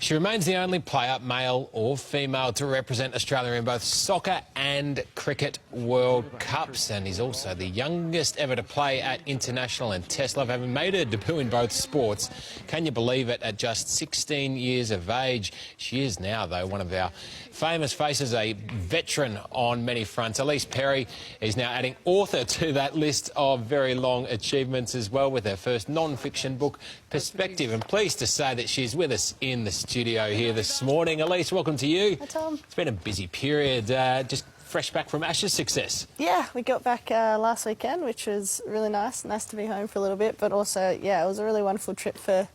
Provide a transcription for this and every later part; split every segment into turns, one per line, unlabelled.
She remains the only player, male or female, to represent Australia in both soccer and cricket World Cups, and is also the youngest ever to play at international and test level, having made her debut in both sports. Can you believe it? At just 16 years of age. She is now, though, one of our famous faces, a veteran on many fronts. Ellyes Perry is now adding author to that list of very long achievements as well, with her first non-fiction book, Perspective. And pleased to say that she's with us in the studio here this morning. Ellyes, welcome to you.
Hi, Tom.
It's been a busy period, just fresh back from Ashes success.
Yeah, we got back last weekend, which was really nice. Nice to be home for a little bit, but also, yeah, it was a really wonderful trip for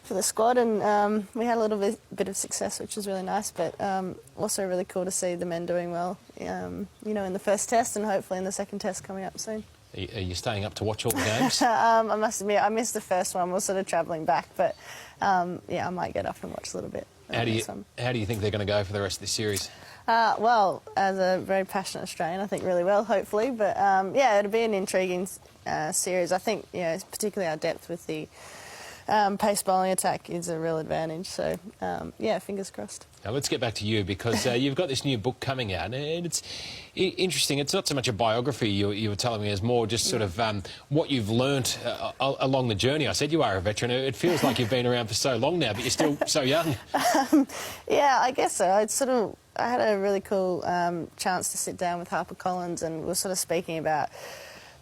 the squad, and we had a little bit of success, which was really nice, but also really cool to see the men doing well, you know, in the first test and hopefully in the second test coming up soon.
Are you staying up to watch all the games?
I must admit, I missed the first one. We're sort of travelling back, but yeah, I might get up and watch a little bit.
How do you think they're going to go for the rest of the series?
Well, as a very passionate Australian, I think really well, hopefully. But yeah, it'll be an intriguing series. I think, you know, particularly our depth with the pace bowling attack is a real advantage. So yeah, fingers crossed.
Now let's get back to you, because you've got this new book coming out, and it's interesting. It's not so much a biography, you were telling me, as more just sort of what you've learnt along the journey. I said you are a veteran. It feels like you've been around for so long now, but you're still so young.
Yeah, I guess so. I had a really cool chance to sit down with HarperCollins, and we were sort of speaking about,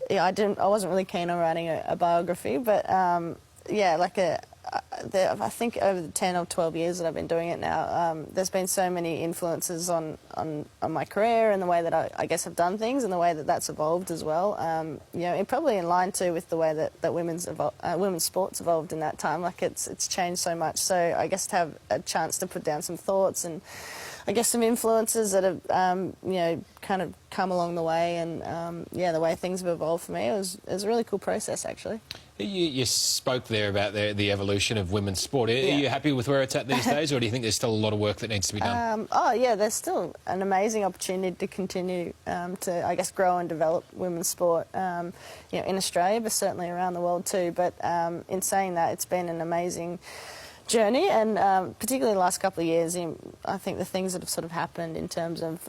yeah, I wasn't really keen on writing a biography, but yeah, like I think over the 10 or 12 years that I've been doing it now, there's been so many influences on my career and the way that I guess I've done things, and the way that that's evolved as well. You know, probably in line too with the way that women's sports evolved in that time. Like it's changed so much. So I guess to have a chance to put down some thoughts and I guess some influences that have you know, kind of come along the way, and yeah, the way things have evolved for me, it was a really cool process actually.
You spoke there about the evolution of women's sport. Are you happy with where it's at these days, or do you think there's still a lot of work that needs to be done?
Oh yeah, there's still an amazing opportunity to continue to, I guess, grow and develop women's sport, you know, in Australia, but certainly around the world too. But in saying that, it's been an amazing journey, and particularly the last couple of years, I think the things that have sort of happened in terms of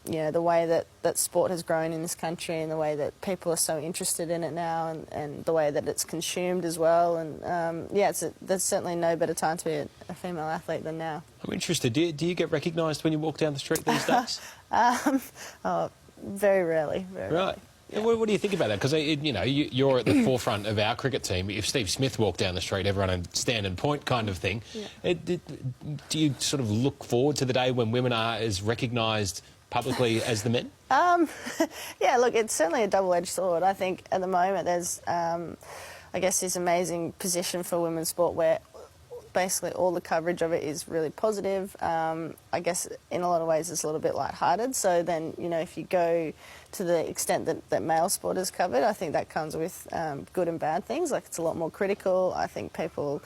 you know, the way that sport has grown in this country, and the way that people are so interested in it now, and the way that it's consumed as well, and yeah, there's certainly no better time to be a female athlete than now.
I'm interested, do you get recognised when you walk down the street these days?
Oh, very rarely, very rarely.
Yeah. What do you think about that? Because, you know, you're at the forefront of our cricket team. If Steve Smith walked down the street, everyone would stand and point, kind of thing. Yeah. Do you sort of look forward to the day when women are as recognised publicly as the men?
Yeah, look, it's certainly a double-edged sword. I think at the moment there's, I guess, this amazing position for women's sport where basically all the coverage of it is really positive. I guess in a lot of ways it's a little bit lighthearted. So then, you know, if you go to the extent that male sport is covered, I think that comes with good and bad things. Like, it's a lot more critical. I think people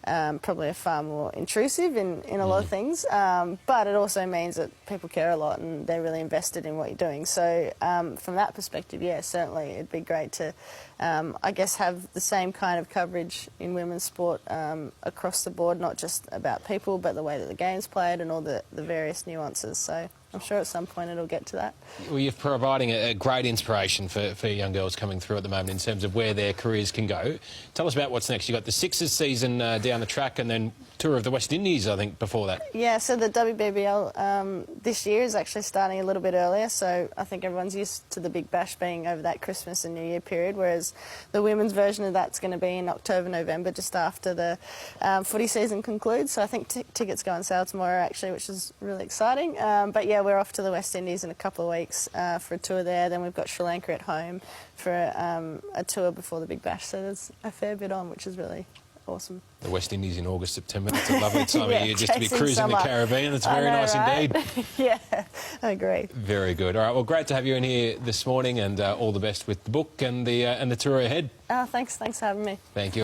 probably are far more intrusive in a lot of things. But it also means that people care a lot and they're really invested in what you're doing. So from that perspective, yeah, certainly it'd be great to, I guess, have the same kind of coverage in women's sport across the board, not just about people, but the way that the game's played and all the various nuances. So I'm sure at some point it'll get to that.
Well, you're providing a great inspiration for young girls coming through at the moment in terms of where their careers can go. Tell us about what's next. You've got the Sixers season down the track, and then tour of the West Indies, I think, before that. Yeah,
so the WBBL this year is actually starting a little bit earlier, so I think everyone's used to the Big Bash being over that Christmas and New Year period, whereas the women's version of that's going to be in October, November, just after the footy season concludes. So I think tickets go on sale tomorrow, actually, which is really exciting. But yeah, we're off to the West Indies in a couple of weeks for a tour there. Then we've got Sri Lanka at home for a tour before the Big Bash. So there's a fair bit on, which is really awesome.
The West Indies in August, September. That's a lovely time of year just to be cruising
summer.
the Caribbean. It's very nice
right?
indeed.
Yeah, I agree.
Very good. All right, well, great to have you in here this morning, and all the best with the book and the tour ahead.
Thanks for having me.
Thank you.